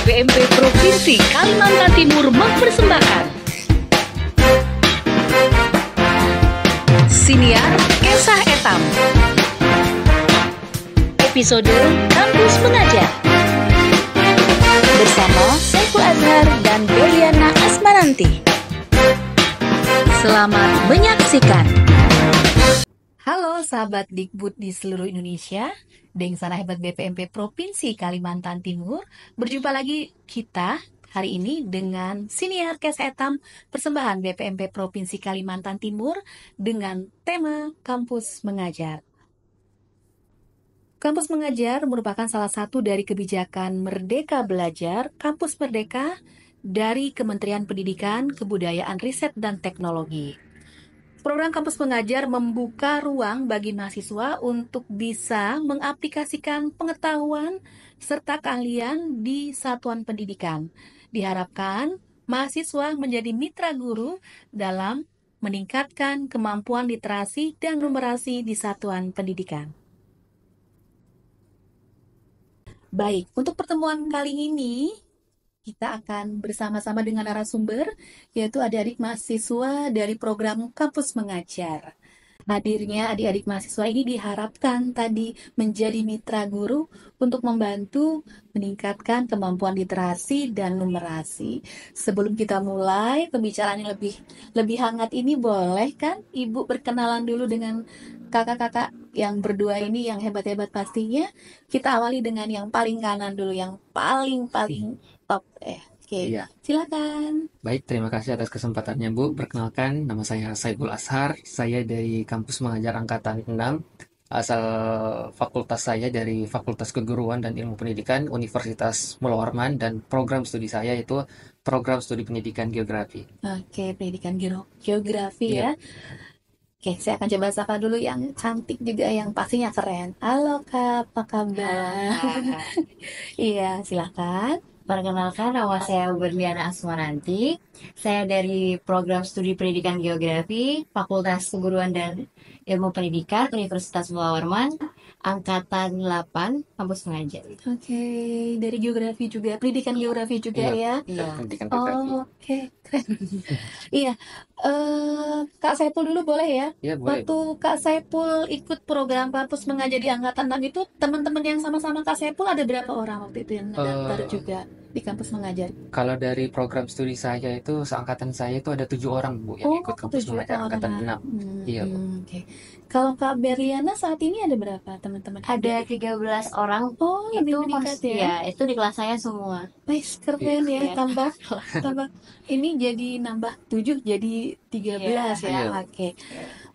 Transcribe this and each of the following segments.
BPMP Provinsi Kalimantan Timur mempersembahkan Siniar Kisah Etam, episode Kampus Mengajar, bersama Saiful Azhar dan Beliana Asmaranti. Selamat menyaksikan. Halo sahabat Dikbud di seluruh Indonesia, Deng Sana Hebat BPMP Provinsi Kalimantan Timur. Berjumpa lagi kita hari ini dengan Siniar Kisah Etam persembahan BPMP Provinsi Kalimantan Timur dengan tema Kampus Mengajar. Kampus Mengajar merupakan salah satu dari kebijakan Merdeka Belajar, Kampus Merdeka dari Kementerian Pendidikan, Kebudayaan, Riset, dan Teknologi. Program Kampus Mengajar membuka ruang bagi mahasiswa untuk bisa mengaplikasikan pengetahuan serta keahlian di satuan pendidikan. Diharapkan mahasiswa menjadi mitra guru dalam meningkatkan kemampuan literasi dan numerasi di satuan pendidikan. Baik, untuk pertemuan kali ini kita akan bersama-sama dengan narasumber, yaitu adik-adik mahasiswa dari program Kampus Mengajar. Hadirnya adik-adik mahasiswa ini diharapkan tadi menjadi mitra guru untuk membantu meningkatkan kemampuan literasi dan numerasi. Sebelum kita mulai pembicaraan yang lebih hangat ini, boleh kan Ibu berkenalan dulu dengan kakak-kakak yang berdua ini yang hebat-hebat pastinya. Kita awali dengan yang paling kanan dulu, yang paling top. Oke. Iya. Silakan. Baik, terima kasih atas kesempatannya, Bu. Perkenalkan, nama saya Saiful Azhar. Saya dari Kampus Mengajar Angkatan 6. Asal fakultas saya dari Fakultas Keguruan dan Ilmu Pendidikan Universitas Mula Warman, dan program studi saya itu program studi pendidikan geografi. Oke, pendidikan geografi Iya. ya. Oke, saya akan coba sapa dulu yang cantik juga, yang pastinya keren. Halo Kak, apa kabar? Iya, silakan. Perkenalkan, nama saya Beliana Asmaranti. Saya dari program studi pendidikan geografi, Fakultas Keguruan dan Ilmu Pendidikan, Universitas Mula Warman, Angkatan 8, Kampus Mengajar. Oke, dari geografi juga, pendidikan geografi juga ya. Iya. Pendidikan geografi. Oh, oke, keren. Iya, Kak Saiful dulu boleh ya? Iya, boleh. Waktu Kak Saiful ikut program Kampus Mengajar di Angkatan 6 itu, teman-teman yang sama-sama Kak Saiful ada berapa orang waktu itu yang mendaftar juga di Kampus Mengajar? Kalau dari program studi saya itu, seangkatan saya itu ada 7 orang, Bu, yang ikut Kampus 7 Mengajar Angkatan orang. 6. Iya, Bu. Oke. Kalau Kak Berliana saat ini ada berapa teman-teman? Ada 13 orang. Oh, lebih meningkat ya. Ya, itu di kelas saya semua. Nice, keren ya. Iya. Tambah ini jadi nambah 7 jadi 13 ya. Iya. Oke.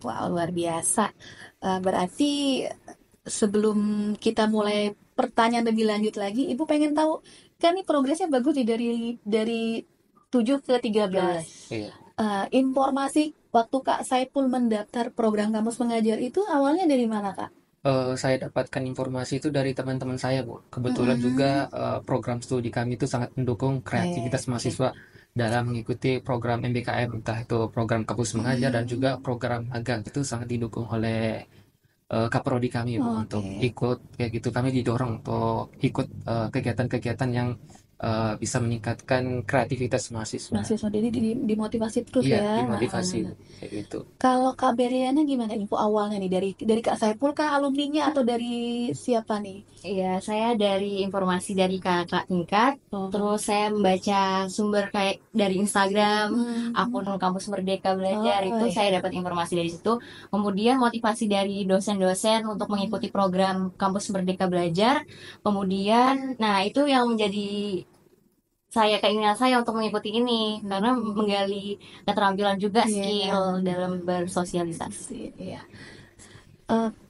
Wow, luar biasa. Berarti sebelum kita mulai pertanyaan lebih lanjut lagi, Ibu pengen tahu, kan ini progresnya bagus nih dari 7 ke 13. Iya. Informasi waktu Kak Saiful mendaftar program Kampus Mengajar itu awalnya dari mana, Kak? Saya dapatkan informasi itu dari teman-teman saya, Bu. Kebetulan juga program studi kami itu sangat mendukung kreativitas mahasiswa dalam mengikuti program MBKM, entah itu program Kampus Mengajar dan juga program magang. Itu sangat didukung oleh Kaprodi kami, Bu, untuk ikut kayak gitu. Kami didorong untuk ikut kegiatan-kegiatan yang bisa meningkatkan kreativitas mahasiswa. Jadi dimotivasi terus Iya, ya. dimotivasi, Bu, kayak gitu. Kalau Kak Beriana gimana info awalnya nih dari Kak Saiful kah alumninya atau dari siapa nih? Iya, saya dari informasi dari kakak tingkat. Terus saya membaca sumber kayak dari Instagram, akun Kampus Merdeka Belajar, itu saya dapat informasi dari situ. Kemudian motivasi dari dosen-dosen untuk mengikuti program Kampus Merdeka Belajar. Kemudian, nah itu yang menjadi keinginan saya untuk mengikuti ini, karena menggali keterampilan juga, skill dalam bersosialisasi. Iya.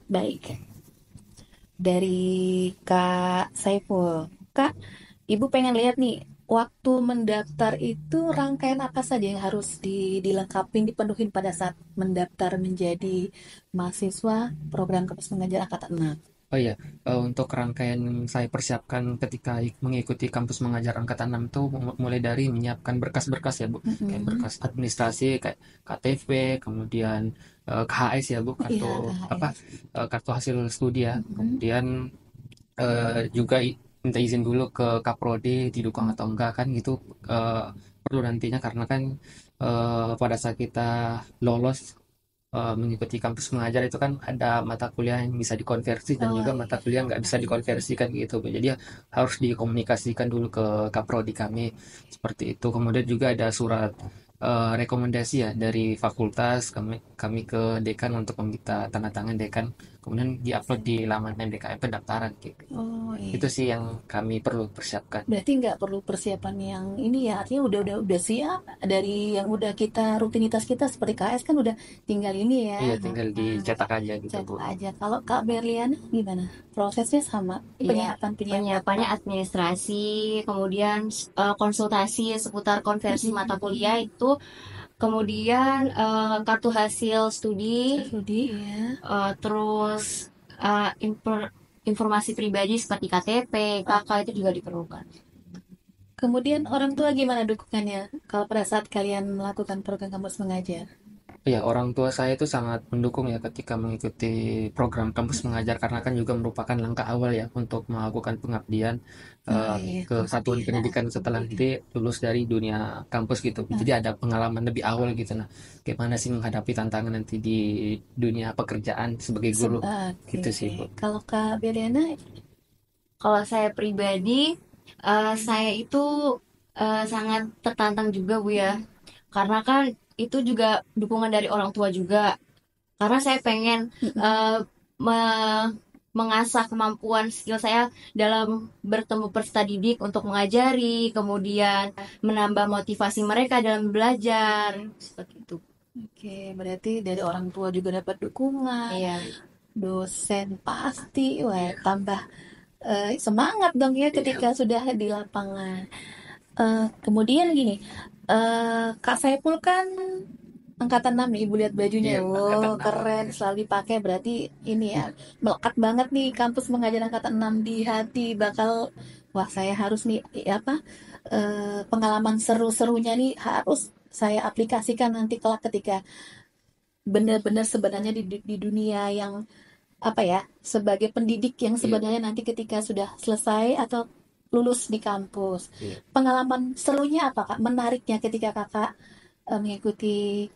Baik. Dari Kak Saiful, Kak, Ibu pengen lihat nih, waktu mendaftar itu rangkaian apa saja yang harus dilengkapi, dipenuhin pada saat mendaftar menjadi mahasiswa program Kampus Mengajar Angkatan 6? Oh iya, untuk rangkaian yang saya persiapkan ketika mengikuti Kampus Mengajar Angkatan 6 itu mulai dari menyiapkan berkas-berkas ya, Bu. Kayak berkas administrasi, kayak KTP, kemudian KHS ya, Bu, kartu KHS. kartu hasil studi ya. Kemudian juga minta izin dulu ke Kaprodi didukung atau enggak kan gitu, perlu nantinya karena kan pada saat kita lolos mengikuti kampus mengajar itu kan ada mata kuliah yang bisa dikonversi dan Oh juga mata iya, kuliah nggak bisa iya sih. dikonversikan gitu. Jadi harus dikomunikasikan dulu ke Kaprodi kami seperti itu. Kemudian juga ada surat rekomendasi ya dari fakultas kami ke dekan untuk meminta tanda tangan dekan. Kemudian diupload di laman MBKM pendaftaran gitu. Oh Itu iya. sih yang kami perlu persiapkan. Berarti nggak perlu persiapan yang ini ya, artinya udah siap dari yang udah kita rutinitas kita seperti KS kan udah tinggal ini ya. Iya, tinggal Nah, dicetak aja gitu, Bu. cetak aja. Kalau Kak Berliana gimana? Prosesnya sama, Iya, penyiapan. penyiapannya administrasi, kemudian konsultasi seputar konversi mata kuliah itu, kemudian kartu hasil studi, Studi ya. terus eh, infor- informasi pribadi seperti KTP, KK itu juga diperlukan. Kemudian orang tua gimana dukungannya kalau pada saat kalian melakukan program kampus mengajar? Iya, orang tua saya itu sangat mendukung ya ketika mengikuti program kampus mengajar karena kan juga merupakan langkah awal ya untuk melakukan pengabdian Oh iya, ke satuan pengabdian. pendidikan setelah nanti lulus dari dunia kampus gitu. Jadi ada pengalaman lebih awal gitu. Nah, gimana sih menghadapi tantangan nanti di dunia pekerjaan sebagai guru Oke. gitu sih, Bu. Kalau Kak Berliana, Kalau saya pribadi, saya itu sangat tertantang juga Bu ya, karena kan itu juga dukungan dari orang tua juga. Karena saya pengen eh, me- mengasah kemampuan skill saya dalam bertemu peserta didik untuk mengajari, kemudian menambah motivasi mereka dalam belajar, seperti itu. oke, berarti dari orang tua juga dapat dukungan, Iya, dosen pasti, wah tambah semangat dong ya Iya, ketika sudah di lapangan. Kemudian gini, Kak Saipul kan angkatan 6 nih, Ibu lihat bajunya. iya, angkatan Wow, 6 keren, ya. selalu dipakai. Berarti ini ya, melekat banget nih kampus mengajar angkatan 6 di hati. Wah saya harus nih, apa, pengalaman seru-serunya nih harus saya aplikasikan nanti kelak ketika benar-benar sebenarnya di dunia yang apa ya, sebagai pendidik yang Iya, sebenarnya nanti ketika sudah selesai atau lulus di kampus. iya. Pengalaman serunya apa Kak? Menariknya ketika Kakak mengikuti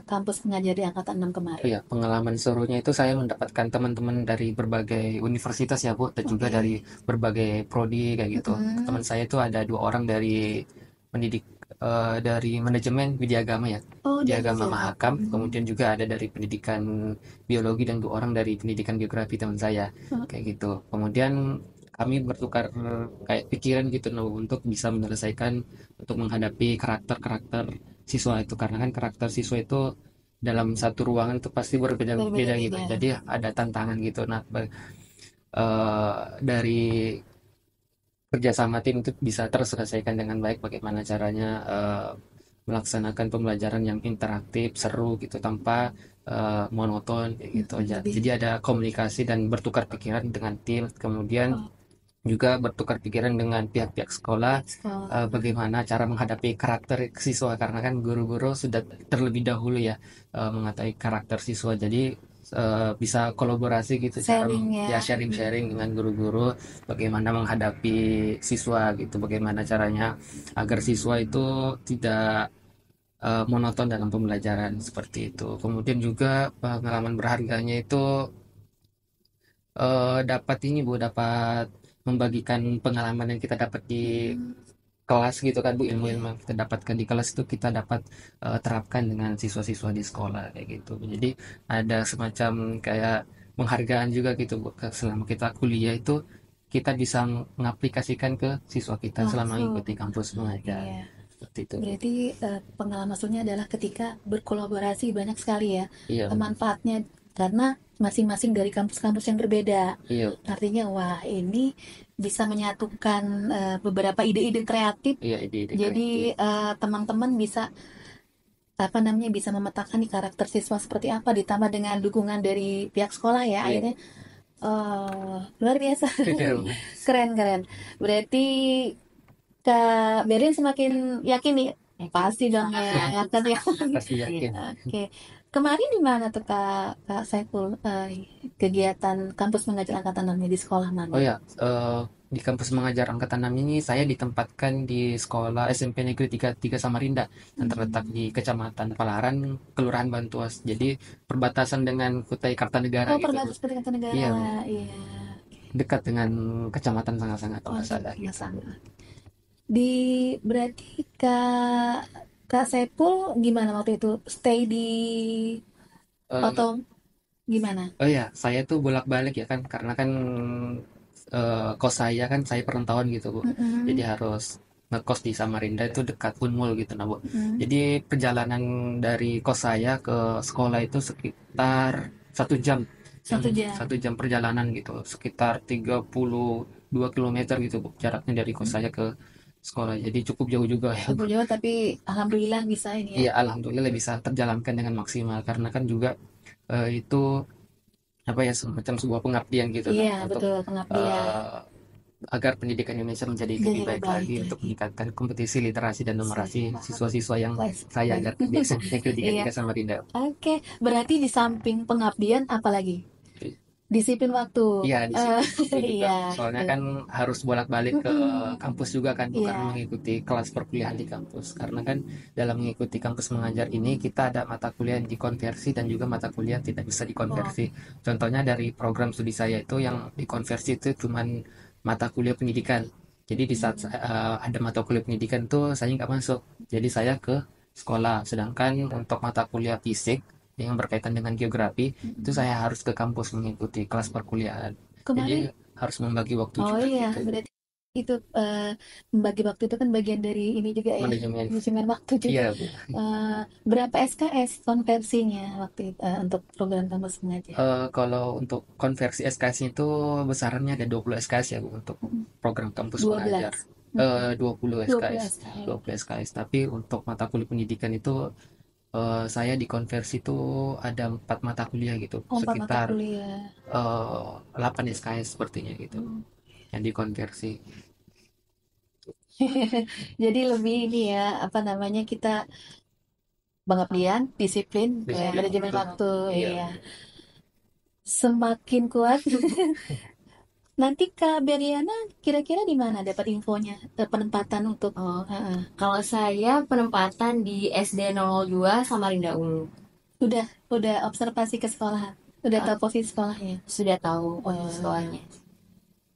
kampus mengajar di angkatan 6 Oh kemarin. ya, pengalaman serunya itu saya mendapatkan teman-teman dari berbagai universitas ya, Bu, dan juga dari Oke. berbagai prodi kayak gitu. Mm-mm. Teman saya itu ada 2 orang dari pendidik dari manajemen Widyagama ya, Oh, dari Widyagama Jawa. Mahakam. Kemudian juga ada dari pendidikan biologi dan 2 orang dari pendidikan geografi teman saya, Oh, kayak gitu. Kemudian kami bertukar kayak pikiran gitu, nah, untuk bisa menyelesaikan untuk menghadapi karakter-karakter siswa itu karena kan karakter siswa itu dalam satu ruangan itu pasti berbeda-beda gitu. berbeda-beda. Jadi ada tantangan gitu. Nah, dari kerjasama tim itu bisa terselesaikan dengan baik. Bagaimana caranya melaksanakan pembelajaran yang interaktif, seru gitu, tanpa monoton kayak gitu aja. Lebih Jadi ada komunikasi dan bertukar pikiran dengan tim. Kemudian oh, juga bertukar pikiran dengan pihak-pihak sekolah pihak sekolah. bagaimana cara menghadapi karakter siswa karena kan guru-guru sudah terlebih dahulu ya mengetahui karakter siswa jadi bisa kolaborasi gitu cara Sharing ya ya. sharing-sharing dengan guru-guru bagaimana menghadapi siswa gitu bagaimana caranya agar siswa itu tidak monoton dalam pembelajaran seperti itu kemudian juga pengalaman berharganya itu dapat ini Bu, dapat membagikan pengalaman yang kita dapat di Mm-mm. kelas gitu kan Bu, Iya. ilmu-ilmu yang kita dapatkan di kelas itu kita dapat terapkan dengan siswa-siswa di sekolah kayak gitu. Jadi ada semacam kayak penghargaan juga gitu Bu, selama kita kuliah itu kita bisa mengaplikasikan ke siswa kita selama Langsung. mengikuti kampus mengajar. Iya. Seperti itu Bu. Berarti pengalaman maksudnya adalah ketika berkolaborasi banyak sekali ya Iya, benar. manfaatnya karena masing-masing dari kampus-kampus yang berbeda. Iya, Artinya wah ini bisa menyatukan beberapa ide-ide kreatif. iya ide-ide Jadi kreatif. teman-teman bisa apa namanya bisa memetakan nih karakter siswa seperti apa ditambah dengan dukungan dari pihak sekolah ya Iya. akhirnya luar biasa. Iya, Bu. Keren keren. Berarti Kak Berin semakin yakin nih. Pasti dong ya, yakin ya. Pasti yakin. Oke. Kemarin di mana tuh Kak Saiful kegiatan kampus mengajar angkatan namanya di sekolah mana? Oh ya, di kampus mengajar angkatan 6 ini saya ditempatkan di sekolah SMP Negeri 33 Samarinda yang terletak di Kecamatan Palaran, Kelurahan Bantuas. Jadi perbatasan dengan Kutai Kartanegara Oh, gitu, Bu. perbatasan Kutai Iya, Bu. Kartanegara. Iya. Dekat dengan kecamatan sangat-sangat Oh, nggak salah nggak gitu. salah. Di berarti Kak Kak Sepul gimana waktu itu? Stay di Eh, atau gimana? oh ya, saya tuh bolak-balik ya kan, karena kan kos saya kan saya perantauan gitu, Bu. Jadi Mm-mm. harus ngekos di Samarinda itu dekat Unmul gitu, nah, Bu. Mm. Jadi perjalanan dari kos saya ke sekolah itu sekitar 1 jam, Satu jam. 1 jam perjalanan gitu, sekitar 32 kilometer gitu, Bu, jaraknya dari kos saya ke sekolah. Jadi cukup jauh juga ya, Bu. Cukup jauh tapi alhamdulillah bisa ini ya. Iya, alhamdulillah bisa terjalankan dengan maksimal karena kan juga itu apa ya, semacam sebuah pengabdian gitu nah, Iya, untuk betul pengabdian. eh, agar pendidikan Indonesia menjadi Jadi lebih lebih baik baik lagi untuk lagi. meningkatkan kompetisi literasi dan numerasi siswa-siswa yang Wes, saya wes. ajar di SMP Negeri Iya. 33 Samarinda. Oke, berarti di samping pengabdian apa lagi? Disiplin waktu. Iya, Eh, disiplin waktu juga. iya, Soalnya betul. kan harus bolak-balik ke Mm-mm. kampus juga kan, bukan Iya. mengikuti kelas perkuliahan di kampus. Karena kan dalam mengikuti kampus mengajar ini kita ada mata kuliah yang dikonversi dan juga mata kuliah yang tidak bisa Oh, dikonversi. Contohnya dari program studi saya itu yang dikonversi itu cuman mata kuliah pendidikan. Jadi di saat ada mata kuliah pendidikan itu saya nggak masuk. Jadi saya ke sekolah. Sedangkan untuk mata kuliah fisik yang berkaitan dengan geografi itu mm-mm. saya harus ke kampus mengikuti kelas perkuliahan. Jadi Kemarin, harus membagi waktu oh juga iya, gitu, Bu. berarti itu membagi waktu itu kan bagian dari ini juga ya, Manajemen. manajemen waktu juga. Iya, Bu. Berapa SKS konversinya waktu itu untuk program kampus mengajar? Kalau untuk konversi SKS itu besarannya ada 20 SKS ya, Bu, untuk Mm, program kampus mengajar. 12. Mm-mm. 20 20 SKS. SKS. 20 SKS. Tapi untuk mata kuliah pendidikan itu saya dikonversi itu ada 4 mata kuliah gitu. Oh, 4 mata Sekitar kuliah. 8 SKS sepertinya gitu Hmm. yang dikonversi. Jadi lebih ini ya, apa namanya, kita pengabdian, disiplin, Disiplin manajemen waktu. waktu, Iya. iya. Semakin kuat. Nanti Kak Beriana kira-kira di mana dapat infonya, penempatan untuk Oh, Heeh. kalau saya penempatan di SD 002 Samarinda Ulu. Udah observasi ke sekolah, udah Eh, tahu posisi sekolahnya. sudah tahu posisi Eh, sekolahnya.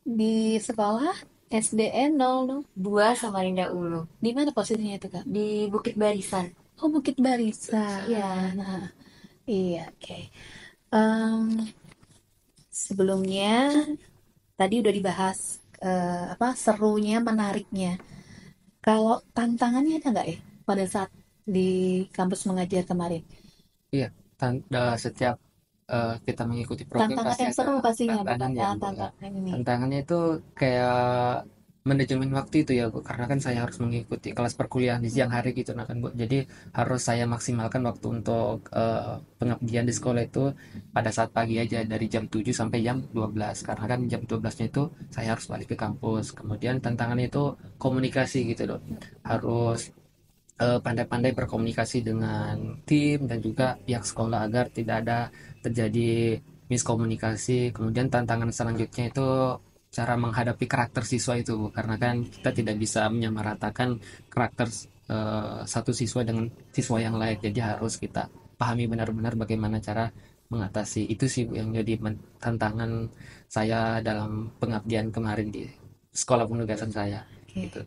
di sekolah SDN 00 2 Samarinda Ulu di mana posisinya itu Kak? di Bukit Barisan. Oh, Bukit Iya. Barisan. Nah, iya, oke. Em, Sebelumnya tadi udah dibahas apa serunya, menariknya. Kalau tantangannya ada nggak ya pada saat di kampus mengajar kemarin? Iya, setiap kita mengikuti program Tantangan pasti yang ada seru pastinya, bukan tantangannya, Bu, ya. tantangan ini. Tantangannya itu kayak manajemen waktu itu ya, Bu, karena kan saya harus mengikuti kelas perkuliahan di siang hari gitu, nah kan, Bu. Jadi harus saya maksimalkan waktu untuk pengabdian di sekolah itu pada saat pagi aja dari jam 7 sampai jam 12. Karena kan jam 12-nya itu saya harus balik ke kampus. Kemudian tantangannya itu komunikasi gitu, loh. Harus pandai-pandai berkomunikasi dengan tim dan juga pihak sekolah agar tidak ada terjadi miskomunikasi. Kemudian tantangan selanjutnya itu cara menghadapi karakter siswa itu, Bu. Karena kan kita tidak bisa menyamaratakan karakter satu siswa dengan siswa yang lain. Jadi harus kita pahami benar-benar bagaimana cara mengatasi itu sih, Bu, yang jadi tantangan saya dalam pengabdian kemarin di sekolah penugasan saya Oke. gitu.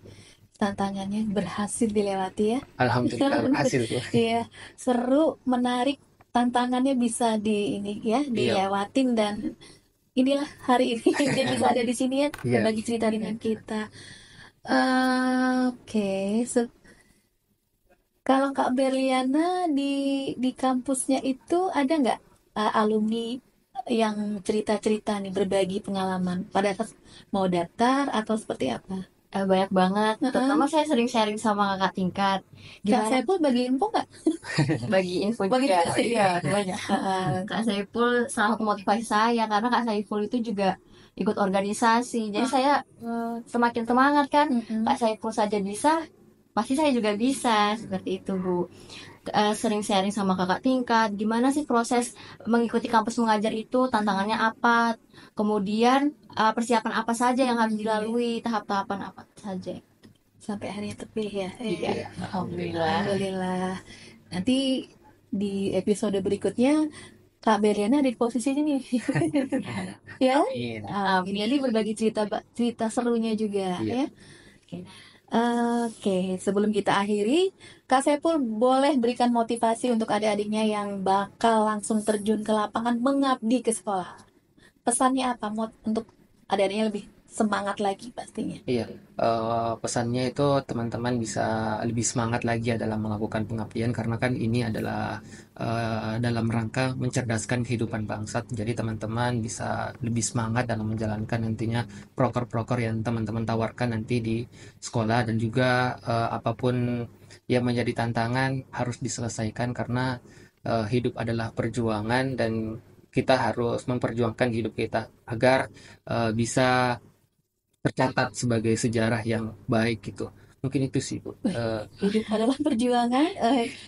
Tantangannya berhasil dilewati ya. Alhamdulillah berhasil, Bu. Iya, seru, menarik, tantangannya bisa di ini ya, Iya, dilewatin dan inilah hari ini dia bisa ada di sini ya, iya. berbagi cerita dengan kita. Oke, kalau Kak Berliana di kampusnya itu ada nggak alumni yang cerita-cerita nih, berbagi pengalaman pada saat mau daftar atau seperti apa? Banyak banget. Heeh. Terutama saya sering sharing sama kakak tingkat. Kak Gimana Saiful bagi info nggak? bagi info Bagi juga. info Iya, ya. banyak. Heeh. Kak Saiful salah satu motivasi saya karena Kak Saiful itu juga ikut organisasi. Jadi Ah, saya semakin semangat kan. Kak mm-mm. Saiful saja bisa, pasti saya juga bisa. Seperti itu, Bu. Sering sharing sama kakak tingkat. Gimana sih proses mengikuti kampus mengajar itu? Tantangannya apa? Kemudian persiapan apa saja yang harus dilalui, tahap-tahapan apa saja. Sampai hari yang terpilih ya. Iya, alhamdulillah. Alhamdulillah. Nanti di episode berikutnya Kak Beriana ada di posisi ini. Ya. Amin. Jadi berbagi cerita serunya juga Iya. ya. Oke, sebelum kita akhiri, Kak Saiful boleh berikan motivasi untuk adik-adiknya yang bakal langsung terjun ke lapangan mengabdi ke sekolah. Pesannya apa untuk adik-adiknya lebih semangat lagi pastinya? Iya, pesannya itu teman-teman bisa lebih semangat lagi ya dalam melakukan pengabdian karena kan ini adalah dalam rangka mencerdaskan kehidupan bangsa. Jadi teman-teman bisa lebih semangat dalam menjalankan nantinya proker-proker yang teman-teman tawarkan nanti di sekolah dan juga apapun yang menjadi tantangan harus diselesaikan karena hidup adalah perjuangan dan kita harus memperjuangkan hidup kita agar bisa tercatat sebagai sejarah yang baik gitu. Mungkin itu sih, Bu. Hidup adalah perjuangan.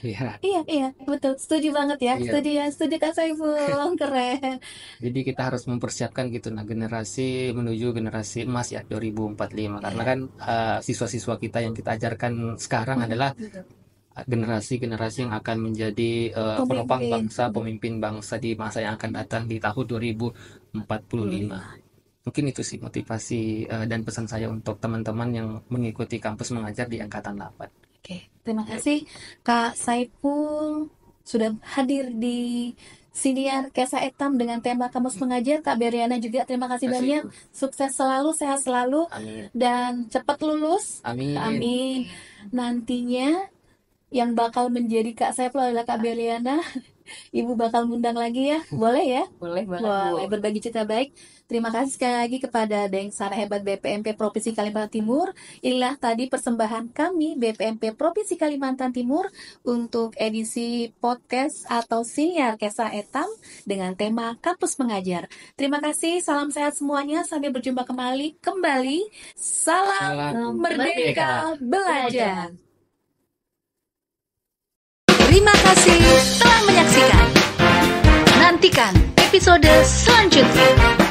Ya, Iya, betul. Setuju banget ya. iya. Setuju Kak Saiful. Keren. Jadi kita harus mempersiapkan gitu nah generasi menuju generasi emas ya 2045 karena kan siswa-siswa kita yang kita ajarkan sekarang adalah generasi-generasi yang akan menjadi penopang bangsa, pemimpin bangsa di masa yang akan datang di tahun 2045. Mungkin itu sih motivasi dan pesan saya untuk teman-teman yang mengikuti kampus mengajar di angkatan 8. Oke, terima kasih Kak Saiful sudah hadir di Siniar Kesa Etam dengan tema Kampus Mengajar. Kak Beriana juga terima kasih banyak. Sukses selalu, sehat selalu, Amin. dan cepat lulus. Amin. Amin. Nantinya yang bakal menjadi Kak Saiful adalah Kak Beriana. Ibu bakal ngundang lagi ya, boleh ya? Boleh banget, Boleh Bu. berbagi cerita baik. Terima kasih sekali lagi kepada Dengsar Hebat BPMP Provinsi Kalimantan Timur. Inilah tadi persembahan kami BPMP Provinsi Kalimantan Timur untuk edisi podcast atau Siniar Kesa Etam dengan tema Kampus Mengajar. Terima kasih, salam sehat semuanya. Sampai berjumpa kembali. Salam Merdeka Belajar. Terima kasih telah menyaksikan. Nantikan episode selanjutnya.